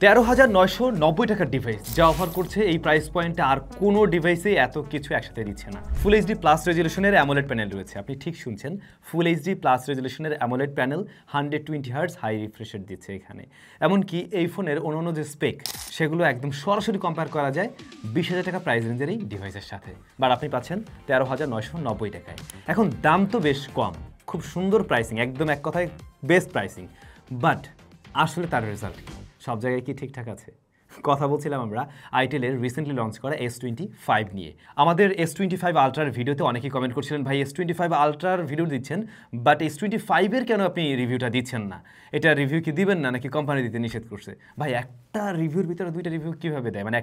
13,990 টাকার ডিভাইস যা অফার করছে এই প্রাইস পয়েন্টে আর কোনো ডিভাইসে এত কিছু একসাথে দিচ্ছে না। ফুল এইচডি প্লাস রেজলিউশনের অ্যামোলেড প্যানেল রয়েছে, আপনি ঠিক শুনছেন, ফুল এইচডি প্লাস রেজলিউশনের AMOLED panel 120 hertz high refresh rate দিচ্ছে এখানে। এমনকি এই ফোনের অন্যান্য যে স্পেক সেগুলো একদম সরাসরি কম্পেয়ার করা যায় 20,000 টাকা প্রাইস রেঞ্জের এই ডিভাইসের সাথে, বাট আপনি পাচ্ছেন 13,990 টাকায়। এখন দাম তো বেশ কম, খুব সুন্দর প্রাইসিং, একদম এক কথায় বেস্ট প্রাইসিং, বাট আসলে তার রেজাল্ট সব জায়গায় কি ঠিকঠাক আছে? কথা বলছিলাম আমরা আইটেলের রিসেন্টলি লঞ্চ করা S25 নিয়ে। আমাদের S25 আলট্রার ভিডিওতে অনেকেই কমেন্ট করছিলেন, ভাই S25 আলট্রার ভিডিও দিচ্ছেন বাট S25 এর কেন আপনি রিভিউটা দিচ্ছেন না? এটা রিভিউ কি দিবেন না নাকি কোম্পানি দিতে নিষেধ করছে? ভাই একটা রিভিউর ভিতরে দুইটা রিভিউ কিভাবে দেয়, মানে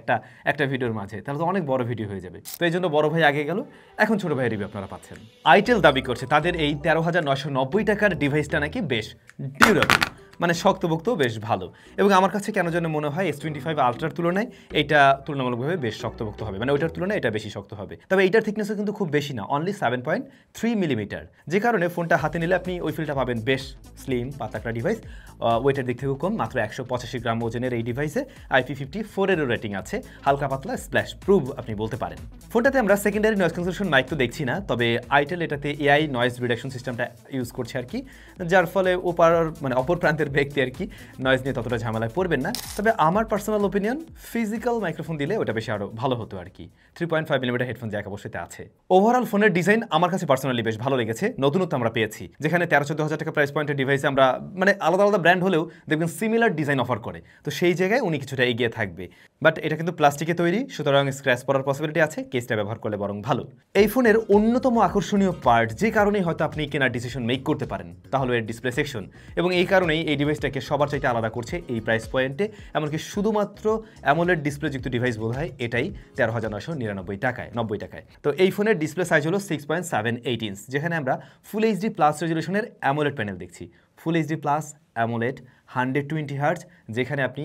একটা ভিডিওর মাঝে? তাহলে তো অনেক বড় ভিডিও হয়ে যাবে। তো এই জন্য বড় ভাই আগে গেল, এখন ছোট ভাইয়ের রিভিউ আপনারা পাচ্ছেন। আইটেল দাবি করছে তাদের এই 13,990 টাকার ডিভাইসটা নাকি বেশ ডিউরেবল, মানে শক্তপোক্ত, বেশ ভালো। এবং আমার কাছে কেন যেন মনে হয় S25 আলট্রার তুলনায় এইটা তুলনামূলকভাবে বেশ শক্তপোক্ত হবে, মানে ওইটার তুলনায় এটা বেশি শক্ত হবে। তবে এইটার থিকনেসও কিন্তু খুব বেশি না, অনলি 7.3 মিলিমিটার, যে কারণে ফোনটা হাতে নিলে আপনি ওই ফিলটা পাবেন বেশ স্লিম পাতলা ডিভাইস। ওয়েটের দিক থেকেও কম, মাত্র 185 গ্রাম ওজনের এই ডিভাইসে IP54 এরও রেটিং আছে, হালকা পাতলা স্প্ল্যাশ প্রুফ আপনি বলতে পারেন। ফোনটাতে আমরা সেকেন্ডারি নয়েজ ক্যান্সেলেশন মাইক তো দেখছি না, তবে আইটেল এটাতে AI নয়েজ রিডাকশন সিস্টেমটা ইউজ করছে আর কি, যার ফলে অপর প্রান্তের ব্যক্তি আর কি নয়েজ নিয়ে ততটা ঝামেলায় পড়বেন না। তবে আমার পার্সোনাল ওপিনিয়ন, ফিজিক্যাল মাইক্রোফোন দিলে ওটা বেশি আরও ভালো হতো আর কি। 3.5 মিলিমিটার হেডফোন জ্যাক অবশ্যই আছে। ওভারঅল ফোনের ডিজাইন আমার কাছে পার্সোনালি বেশ ভালো লেগেছে, নতুনত্ব আমরা পেয়েছি, যেখানে 13-14 হাজার টাকা প্রাইস পয়েন্টের ডিভাইসে আমরা আলাদা আলাদা ব্র্যান্ড হলেও দেখবেন সিমিলার ডিজাইন অফার করে, তো সেই জায়গায় উনি কিছুটা এগিয়ে থাকবে। বাট এটা কিন্তু প্লাস্টিকে তৈরি, সুতরাং স্ক্র্যাচ পড়ার পসিবিলিটি আছে, কেসটা ব্যবহার করলে বরং ভালো। এই ফোনের অন্যতম আকর্ষণীয় পার্ট, যে কারণেই হয়তো আপনি কেনার ডিসিশন মেক করতে পারেন, তাহলে এর ডিসপ্লে সেকশন, এবং এই কারণেই এই ডিভাইসটাকে সবার চাইতে আলাদা করছে এই প্রাইস পয়েন্টে। এমনকি শুধুমাত্র অ্যামোলেড ডিসপ্লেযুক্ত ডিভাইস বোধ হয় এটাই 13,999 টাকায়, 90 টাকায়। তো এই ফোনের ডিসপ্লে সাইজ হলো 6.78 ইঞ্চ, যেখানে আমরা ফুল এইচডি প্লাস রেজলিউশনের অ্যামোলেড প্যানেল দেখছি। Full HD plus AMOLED 120 hertz, যেখানে আপনি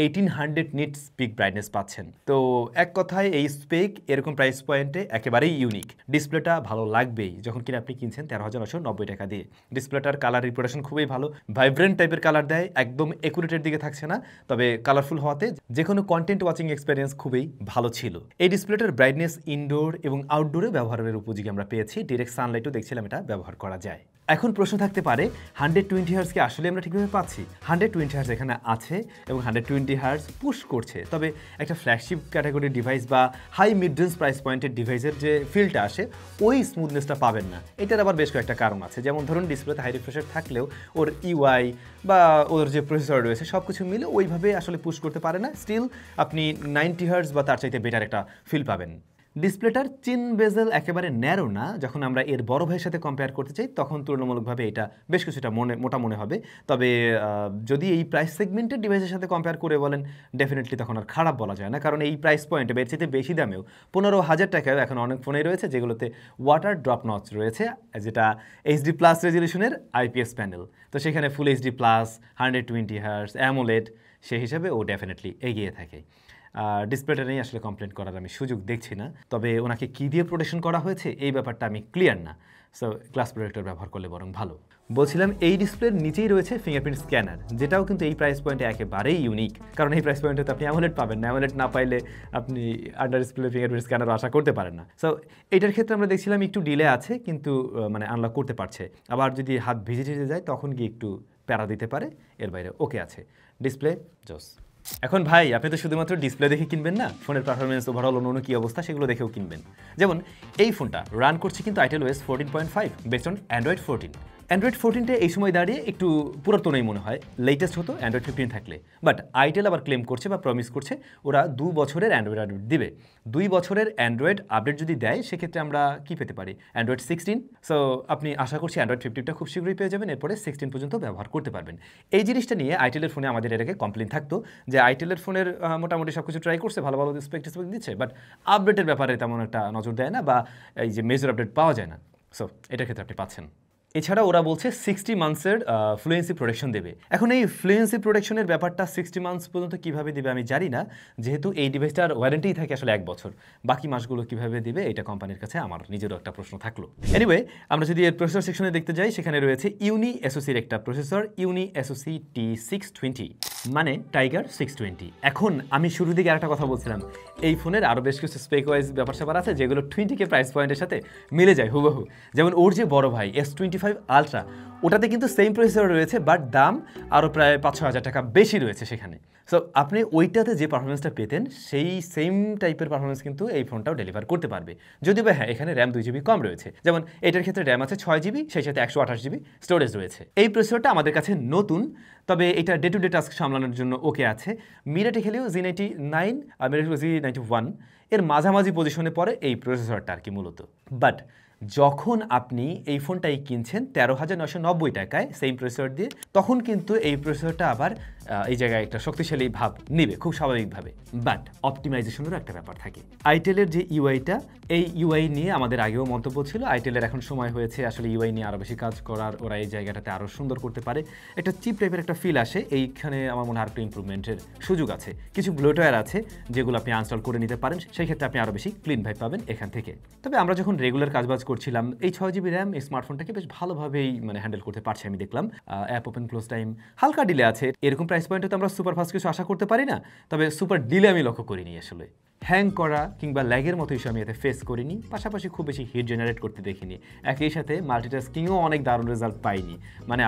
1800 নিটস পিক ব্রাইটনেস পাচ্ছেন। তো এক কথায় এই স্পেক এরকম প্রাইস পয়েন্টে একেবারেই ইউনিক। ডিসপ্লেটা ভালো লাগবেই যখন কিনা আপনি কিনছেন 13,990 টাকা দিয়ে। ডিসপ্লেটার কালার রিপ্রোডাকশন খুবই ভালো, ভাইব্রেন্ট টাইপের কালার দেয়, একদম একুরেটের দিকে থাকছে না, তবে কালারফুল হওয়াতে যে কোনো কন্টেন্ট ওয়াচিং এক্সপিরিয়েন্স খুবই ভালো ছিল। এই ডিসপ্লেটার ব্রাইটনেস ইনডোর এবং আউটডোরে ব্যবহারের উপযোগী আমরা পেয়েছি, ডিরেক্ট সানলাইটও দেখছিলাম এটা ব্যবহার করা যায়। এখন প্রশ্ন থাকতে পারে 120 হার্টজকে আসলে আমরা ঠিকভাবে পাচ্ছি? 120 হার্টজ এখানে আছে এবং 120 হার্টজ পুশ করছে, তবে একটা ফ্ল্যাগশিপ ক্যাটাগরির ডিভাইস বা হাই মিড রেঞ্জ প্রাইস পয়েন্টের ডিভাইসের যে ফিলটা আসে ওই স্মুথনেসটা পাবেন না। এটার আবার বেশ কয়েকটা কারণ আছে, যেমন ধরুন ডিসপ্লেতে হাই রিফ্রেশার থাকলেও ওর UI বা ওর যে প্রসেসর রয়েছে সব কিছু মিলে ওইভাবে আসলে পুশ করতে পারে না। স্টিল আপনি 90 হার্টজ বা তার চাইতে বেটার একটা ফিল পাবেন। ডিসপ্লেটার চিন বেজেল একেবারে ন্যারো না, যখন আমরা এর বড় ভাইয়ের সাথে কম্পেয়ার করতে চাই তখন তুলনামূলকভাবে এটা বেশ কিছুটা মোটা মনে হবে। তবে যদি এই প্রাইস সেগমেন্টের ডিভাইসের সাথে কম্পেয়ার করে বলেন, ডেফিনেটলি তখন আর খারাপ বলা যায় না, কারণ এই প্রাইস পয়েন্টে এর চেয়ে বেশি দামেও 15,000 টাকায় এখন অনেক ফোনেই রয়েছে যেগুলোতে ওয়াটার ড্রপ নচ রয়েছে, যেটা HD প্লাস রেজলিউশনের IPS প্যানেল। তো সেখানে ফুল HD প্লাস 120 হার্টজ অ্যামোলেড, সেই হিসাবে ও ডেফিনেটলি এগিয়ে থাকে। ডিসপ্লেটা নিয়ে আসলে কমপ্লেন করার আমি সুযোগ দেখছি না, তবে ওনাকে কী দিয়ে প্রোটেকশন করা হয়েছে এই ব্যাপারটা আমি ক্লিয়ার না, সো গ্লাস প্রোটেক্টর ব্যবহার করলে বরং ভালো। বলছিলাম এই ডিসপ্লের নিচেই রয়েছে ফিঙ্গারপ্রিন্ট স্ক্যানার, যেটাও কিন্তু এই প্রাইস পয়েন্টে একেবারেই ইউনিক, কারণ এই প্রাইস পয়েন্টে তো আপনি অ্যামোলেড পাবেন না, অ্যামোলেড না পাইলে আপনি আন্ডার ডিসপ্লে ফিঙ্গারপ্রিন্ট স্ক্যানারও আশা করতে পারেন না। সো এইটার ক্ষেত্রে আমরা দেখছিলাম একটু ডিলে আছে, কিন্তু আনলক করতে পারছে। আবার যদি হাত ভিজে যায় তখন গিয়ে একটু প্যারা দিতে পারে, এর বাইরে ওকে আছে। ডিসপ্লে জোস। এখন ভাই আপনি তো শুধুমাত্র ডিসপ্লে দেখে কিনবেন না, ফোনের পারফরমেন্স ওভারঅল অন্য কী অবস্থা সেগুলো দেখেও কিনবেন। যেমন এই ফোনটা রান করছে কিন্তু iTelOS 14.5 based on Android 14। Android 14টা এই সময় দাঁড়িয়ে একটু পুরাতনই মনে হয়, লেটেস্ট হতো Android 15 থাকলে। বাট আইটেল আবার ক্লেম করছে বা প্রমিস করছে ওরা 2 বছরের অ্যান্ড্রয়েড আপডেট দিবে। 2 বছরের অ্যান্ড্রয়েড আপডেট যদি দেয় সেক্ষেত্রে আমরা কি পেতে পারি? Android 16। সো আপনি আশা করছি Android 15টা খুব শীঘ্রই পেয়ে যাবেন, এরপরে 16 পর্যন্ত ব্যবহার করতে পারবেন। এই জিনিসটা নিয়ে আইটেলের ফোনে আমাদের এর আগে কমপ্লেন থাকতো যে আইটেলের ফোনের মোটামুটি সব কিছু ট্রাই করছে, ভালো ভালো স্পেক দিচ্ছে, বাট আপডেটের ব্যাপারে তেমন একটা নজর দেয় না বা এই যে মেজর আপডেট পাওয়া যায় না। সো এটার ক্ষেত্রে আপনি পাচ্ছেন। এছাড়া ওরা বলছে 60 মান্থসের ফ্লুয়েন্সি প্রোটেকশন দেবে। এখন এই ফ্লুয়েন্সি প্রোটেকশনের ব্যাপারটা 60 মান্থস পর্যন্ত কীভাবে দেবে আমি জানি না, যেহেতু এই ডিভাইসটার ওয়ারেন্টিই থাকে আসলে 1 বছর। বাকি মাসগুলো কীভাবে দেবে এটা কোম্পানির কাছে আমার নিজেরও একটা প্রশ্ন থাকলো। এনিওয়ে আমরা যদি এর প্রসেসর সেকশনে দেখতে যাই, সেখানে রয়েছে ইউনি এসওসির একটা প্রসেসর, ইউনি এসওসি T620। মানে টাইগার 620। এখন আমি শুরুর দিকে একটা কথা বলছিলাম, এই ফোনের আরও বেশ কিছু স্পেক ওয়াইজ ব্যাপার স্যাপার আছে যেগুলো 20K প্রাইস পয়েন্টের সাথে মিলে যায় হুবহু। যেমন ওর যে বড় ভাই S25 আলট্রা, ওটাতে কিন্তু সেম প্রসেসর রয়েছে, বাট দাম আরও প্রায় 5-6 হাজার টাকা বেশি রয়েছে সেখানে। সো আপনি ওইটাতে যে পারফরমেন্সটা পেতেন সেই সেম টাইপের পারফরমেন্স কিন্তু এই ফোনটাও ডেলিভার করতে পারবে, যদিও বা হ্যাঁ এখানে র্যাম 2GB কম রয়েছে। যেমন এটার ক্ষেত্রে র্যাম আছে 6GB, সেই সাথে 128GB স্টোরেজ রয়েছে। এই প্রসেসরটা আমাদের কাছে নতুন, তবে এটা ডে টু ডে টাস্ক সামলানোর জন্য ওকে আছে। মিরাটে খেলেও Z99 আর মিরাটে Z91 এর মাঝামাঝি পজিশনে পড়ে এই প্রসেসরটা আর কি মূলত। বাট যখন আপনি এই ফোনটাই কিনছেন 13,990 টাকায় সেম প্রসেসর দিয়ে, তখন কিন্তু এই প্রসেসরটা আবার এই জায়গায় একটা শক্তিশালী ভাব নেবে খুব স্বাভাবিকভাবে। বাট অপটিমাইজেশনেরও একটা ব্যাপার থাকে। আইটেলের যে ইউআইটা, এই ইউআই নিয়ে আমাদের আগেও মন্তব্য ছিল। আইটেলের এখন সময় হয়েছে আসলে ইউআই নিয়ে আরও বেশি কাজ করার, ওরা এই জায়গাটাতে আরও সুন্দর করতে পারে, একটা চিপ টাইপের একটা ফিল আসে। এইখানে আমার মনে হয় আরেকটু ইম্প্রুভমেন্টের সুযোগ আছে। কিছু ব্লোটওয়্যার আছে যেগুলো আপনি আনস্টল করে নিতে পারেন, সেই ক্ষেত্রে আপনি আরও বেশি ক্লিন ভাইব পাবেন এখান থেকে। তবে আমরা যখন রেগুলার কাজবাজ করছিলাম, এই 6GB র্যাম এই স্মার্টফোনটাকে বেশ ভালোভাবেই হ্যান্ডেল করতে পারছি আমি দেখলাম। অ্যাপ ওপেন ক্লোজ টাইম হালকা ডিলে আছে। এরকম প্রাইস পয়েন্টে তো আমরা সুপার ফাস্ট কিছু আশা করতে পারি না, তবে সুপার ডিলে আমি লক্ষ্য করিনি আসলে। হ্যাং করা কিংবা ল্যাগের মতো ইস্যু আমি এতে ফেস করিনি, পাশাপাশি খুব বেশি হিট জেনারেট করতে দেখিনি। একই সাথে মাল্টিটাস্কিংও অনেক দারুণ রেজাল্ট পাইনি।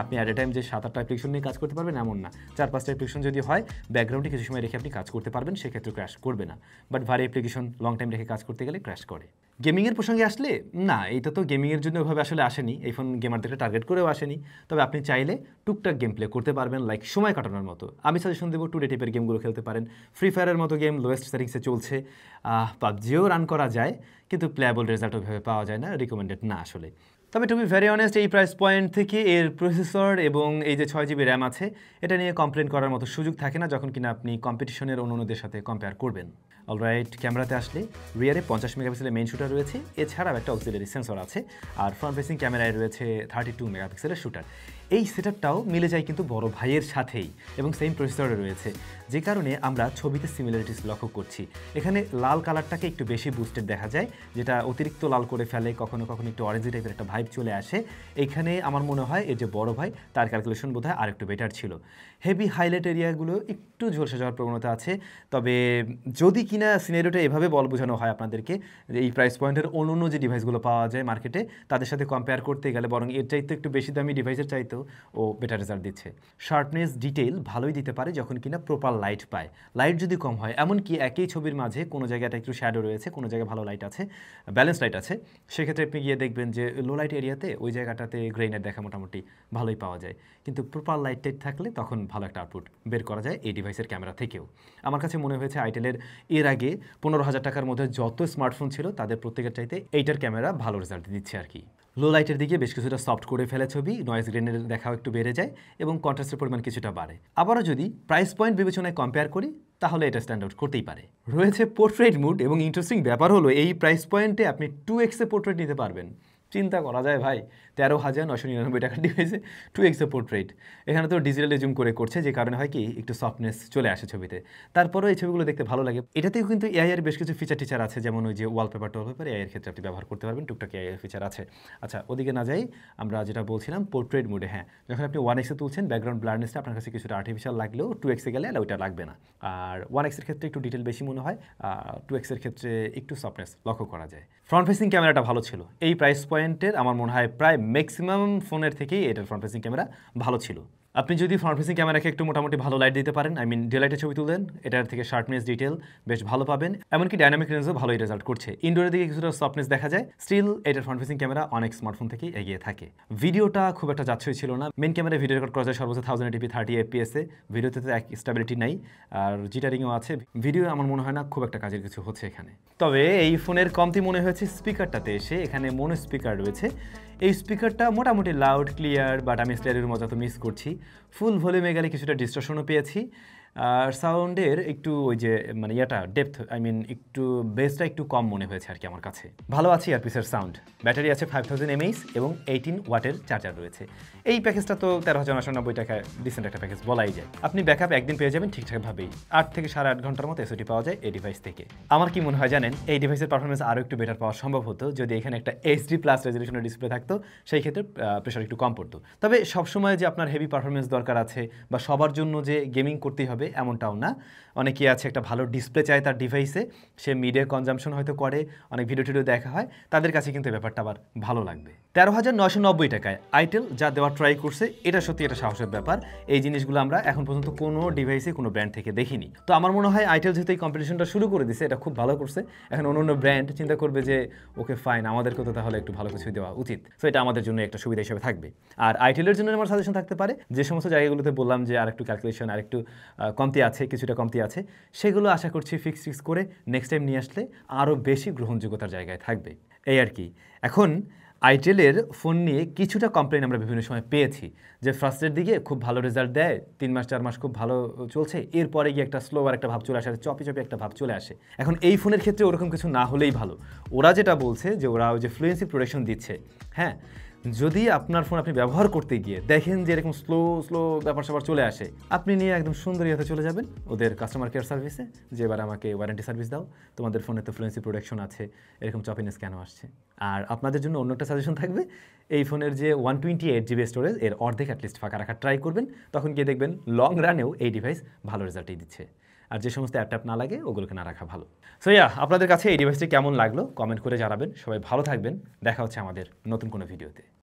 আপনি অ্যাট এ টাইম যে 7-8টা অ্যাপ্লিকেশন নিয়ে কাজ করতে পারবেন এমন না, 4-5টা অ্যাপ্লিকেশন যদি হয় ব্যাকগ্রাউন্ডে কিছু সময় রেখে আপনি কাজ করতে পারবেন, সেক্ষেত্রে ক্র্যাশ করবে না। বাট ভারী অ্যাপ্লিকেশন লং টাইম রেখে কাজ করতে গেলে ক্র্যাশ করে। গেমিংয়ের প্রসঙ্গে আসলে না, এটা তো গেমিংয়ের জন্য ওইভাবে আসলে আসেনি, এই ফোন গেমারদেরকে টার্গেট করেও আসেনি। তবে আপনি চাইলে টুকটাক গেম প্লে করতে পারবেন, লাইক সময় কাটানোর মতো। আমি সাজেশন দেবো 2D টাইপের গেমগুলো খেলতে পারেন। ফ্রি ফায়ারের মতো গেম লোয়েস্ট সেটিংসে চলছে, পাবজিও রান করা যায়, কিন্তু প্লেয়াবল রেজাল্ট ওইভাবে পাওয়া যায় না, রিকমেন্ডেড না আসলে। তবে টু বি ভেরি অনেস্ট, এই প্রাইস পয়েন্ট থেকে এর প্রসেসর এবং এই যে 6GB র্যাম আছে, এটা নিয়ে কমপ্লেন করার মতো সুযোগ থাকে না যখন কিনা আপনি কম্পিটিশনের অন্যদের সাথে কম্পেয়ার করবেন। অলরাইট, ক্যামেরাতে আসলে রিয়ারে 50 মেগাপিক্সেলের মেইন শুটার রয়েছে, এছাড়াও একটা অক্সিলারি সেন্সর আছে, আর ফ্রন্ট ফেসিং ক্যামেরায় রয়েছে 32 মেগাপিক্সেলের শুটার। এই সেটআপটাও মিলে যায় কিন্তু বড় ভাইয়ের সাথেই এবং সেম প্রসেসরে রয়েছে, যে কারণে আমরা ছবিতে সিমিলারিটিস লক্ষ্য করছি। এখানে লাল কালারটাকে একটু বেশি বুস্টেড দেখা যায়, যেটা অতিরিক্ত লাল করে ফেলে, কখনো কখনো একটু অরেঞ্জি টাইপের একটা ভাইব চলে আসে। এইখানে আমার মনে হয় এর যে বড় ভাই তার ক্যালকুলেশন বোধহয় আর একটু বেটার ছিল। হেভি হাইলাইট এরিয়াগুলো একটু ঝলসে যাওয়ার প্রবণতা আছে, তবে যদি কিনা সিনারিওটা এভাবে বল বোঝানো হয় আপনাদেরকে যে এই প্রাইস পয়েন্টের অন্য যে ডিভাইসগুলো পাওয়া যায় মার্কেটে তাদের সাথে কম্পেয়ার করতে গেলে বরং এর চাইতে একটু বেশি দামি ডিভাইসের চাইতেও ও বেটার রেজাল্ট দিচ্ছে। শার্পনেস ডিটেইল ভালোই দিতে পারে যখন কিনা প্রপার লাইট পায়। লাইট যদি কম হয়, এমনকি একই ছবির মাঝে কোনো জায়গাটা একটু শ্যাডো রয়েছে, কোনো জায়গায় ভালো লাইট আছে, ব্যালেন্স লাইট আছে, সেক্ষেত্রে আপনি গিয়ে দেখবেন যে লো লাইট এরিয়াতে ওই জায়গাটাতে গ্রেইনের দেখা মোটামুটি ভালোই পাওয়া যায়। কিন্তু প্রপার লাইট টাইট থাকলে তখন ভালো একটা আউটপুট বের করা যায় এই ডিভাইসের ক্যামেরা থেকেও। আমার কাছে মনে হয়েছে আইটেলের এর আগে 15,000 টাকার মধ্যে যত স্মার্টফোন ছিল তাদের প্রত্যেকের চাইতে এইটার ক্যামেরা ভালো রেজাল্ট দিচ্ছে আর কি। লো লাইটের দিকে বেশ কিছুটা সফট করে ফেলে ছবি, নয়েজ গ্রেনের দেখাও একটু বেড়ে যায় এবং কন্ট্রাস্টের পরিমাণ কিছুটা বাড়ে। আবারও যদি প্রাইস পয়েন্ট বিবেচনায় কম্পেয়ার করি তাহলে এটা স্ট্যান্ড আউট করতেই পারে। রয়েছে পোর্ট্রেট মুড, এবং ইন্টারেস্টিং ব্যাপার হলো এই প্রাইস পয়েন্টে আপনি 2x পোর্ট্রেট নিতে পারবেন। চিন্তা করা যায় ভাই, 13,999 টাকার ডিভাইসে 2x পোর্ট্রেট। এখানে তো ডিজিটালি জুম করে করছে, যে কারণে হয় কি একটু সফটনেস চলে আসে ছবিতে, তারপরেও এই ছবিগুলো দেখতে ভালো লাগে। এটাতেও কিন্তু এআই এর বেশ কিছু টিচার আছে, যেমন ওই যে ওয়ালপেপার এআই এর ক্ষেত্রে আপনি ব্যবহার করতে পারবেন, টুকটাক এআই এর ফিচার আছে। আচ্ছা, ওদিকে না যাই, আমরা যেটা বলছিলাম পোর্ট্রেট মুডে, হ্যাঁ যখন আপনি 1x তুলছেন ব্যাকগ্রাউন্ড ব্লারনেসটা আপনার কাছে কিছুটা আর্টিফিশিয়াল লাগলেও 2x গেলে ওইটা লাগবে না। আর 1x এর ক্ষেত্রে একটু ডিটেল বেশি মনে হয়, 2x এর ক্ষেত্রে একটু সফটনেস লক্ষ্য করা যায়। ফ্রন্ট ফেসিং ক্যামেরাটা ভালো ছিল এই প্রাইস পয়েন্টের, আমার মনে হয় প্রায় ম্যাক্সিমাম ফোনের থেকেই এটার ফ্রন্ট ফেসিং ক্যামেরা ভালো ছিল। আপনি যদি ফ্রন্ট ফেসিং ক্যামেরাকে একটু মোটামুটি ভালো লাইট দিতে পারেন, ডে লাইটের ছবি তুলেন, এটার থেকে শার্পনেস ডিটেল বেশ ভালো পাবেন, এমনকি ডাইনামিক রেঞ্জও ভালোই রেজাল্ট করছে। ইনডোরের দিকে কিছুটা সফটনেস দেখা যায়, স্টিল এটার ফ্রন্ট ফেসিং ক্যামেরা অনেক স্মার্টফোন থেকেই এগিয়ে থাকে। ভিডিওটা খুব একটা যাচ্ছই ছিল না, মেন ক্যামেরায় ভিডিও রেকর্ড করা যায় সর্বোচ্চ 1080p 30 fps এ, ভিডিওতে তো এক স্টেবিলিটি নাই, আর জিটারিংও আছে। ভিডিও আমার মনে হয় না খুব একটা কাজের কিছু হচ্ছে এখানে। তবে এই ফোনের কমতি মনে হয়েছে স্পিকারটাতে এসে, এখানে মোনো স্পিকার রয়েছে। এই স্পিকারটা মোটামুটি লাউড ক্লিয়ার, বাট আমি স্টেরিওর মজা তো মিস করছি। ফুল ভলিউমে গেলে কিছুটা ডিস্টরশনও পেয়েছি। আর সাউন্ডের একটু ওই যে মানে ইয়াটা ডেপথ একটু বেসটা একটু কম মনে হয়েছে আর কি আমার কাছে। ভালো আছে ইয়ারপিসের সাউন্ড, ব্যাটারি আছে 5000 mAh এবং 18 ওয়াটের চার্জার রয়েছে। এই প্যাকেজটা তো 13,990 টাকায় ডিসেন্ট একটা প্যাকেজ বলাই যায়। আপনি ব্যাকআপ একদিন পেয়ে যাবেন ঠিকঠাকভাবেই। 8 থেকে 8.5 ঘন্টার মতো এসওটি পাওয়া যায় এই ডিভাইস থেকে। আমার কি মনে হয় জানেন, এই ডিভাইসের পারফরমেন্স আরও একটু বেটার পাওয়া সম্ভব হতো যদি এখানে একটা এইচডি প্লাস রেজলিউশনের ডিসপ্লে থাকতো, সেই ক্ষেত্রে প্রেশার একটু কম পড়তো। তবে সবসময় যে আপনার হেভি পারফরমেন্স দরকার আছে বা সবার জন্য যে গেমিং করতেই হবে এমনটাও না। অনেকেই আছে একটা ভালো ডিসপ্লে চায় তার ডিভাইসে, সে মিডিয়া কনজাম্পশন হয়তো করে, অনেক ভিডিও টিডিও দেখা হয়, তাদের কাছে কিন্তু ব্যাপারটা আবার ভালো লাগবে। 13,990 টাকায় আইটেল যা দেওয়ার ট্রাই করছে, এটা সত্যি একটা সাহসের ব্যাপার। এই জিনিসগুলো আমরা এখন পর্যন্ত কোনো ডিভাইসে কোনো ব্র্যান্ড থেকে দেখিনি। তো আমার মনে হয় আইটেল যেহেতু এই কম্পিটিশনটা শুরু করে দিছে, এটা খুব ভালো করছে। এখন অন্য ব্র্যান্ড চিন্তা করবে যে ওকে ফাইন, আমাদেরকে তো তাহলে একটু ভালো কিছু দেওয়া উচিত। সো এটা আমাদের জন্য একটা সুবিধা হিসেবে থাকবে। আর আইটেলের জন্য আমার সাজেশন থাকতে পারে, যে সমস্ত জায়গাগুলোতে বললাম যে আরেকটু ক্যালকুলেশন, আরেকটু কমতি আছে, কিছুটা কমতি আছে, সেগুলো আশা করছি ফিক্স করে নেক্সট টাইম নিয়ে আসলে আরও বেশি গ্রহণযোগ্যতার জায়গায় থাকবে। এই আর কি। এখন আইটেলের ফোন নিয়ে কিছুটা কমপ্লেন আমরা বিভিন্ন সময় পেয়েছি যে ফার্স্টের দিকে খুব ভালো রেজাল্ট দেয়, 3 মাস 4 মাস খুব ভালো চলছে, এরপরে গিয়ে একটা স্লোয়ার একটা ভাব চলে আসে, চপি একটা ভাব চলে আসে। এখন এই ফোনের ক্ষেত্রে ওরকম কিছু না হলেই ভালো। ওরা যেটা বলছে যে ওরা ওই যে ফ্লুয়েন্সি প্রোটেকশন দিচ্ছে, হ্যাঁ, যদি আপনার ফোন আপনি ব্যবহার করতে গিয়ে দেখেন যে এরকম স্লো ব্যাপার স্যাপার চলে আসে, আপনি নিয়ে একদম সুন্দর ইয়েতে চলে যাবেন ওদের কাস্টমার কেয়ার সার্ভিসে, যে এবার আমাকে ওয়ারেন্টি সার্ভিস দাও, তোমাদের ফোনে তো ফ্লুয়েন্সি প্রোটেকশন আছে, এরকম চপিনেস কেন আসছে। আর আপনাদের জন্য অন্য একটা সাজেশন থাকবে, এই ফোনের যে 128GB স্টোরেজ, এর অর্ধেক অ্যাটলিস্ট ফাঁকা রাখার ট্রাই করবেন, তখন গিয়ে দেখবেন লং রানেও এই ডিভাইস ভালো রেজাল্টই দিচ্ছে। আর যে সমস্ত অ্যাপ না লাগে ওগুলোকে না রাখা ভালো। সো আপনাদের কাছে এই ডিভাইসটি কেমন লাগলো কমেন্ট করে জানাবেন। সবাই ভালো থাকবেন, দেখা হচ্ছে আমাদের নতুন কোনো ভিডিওতে।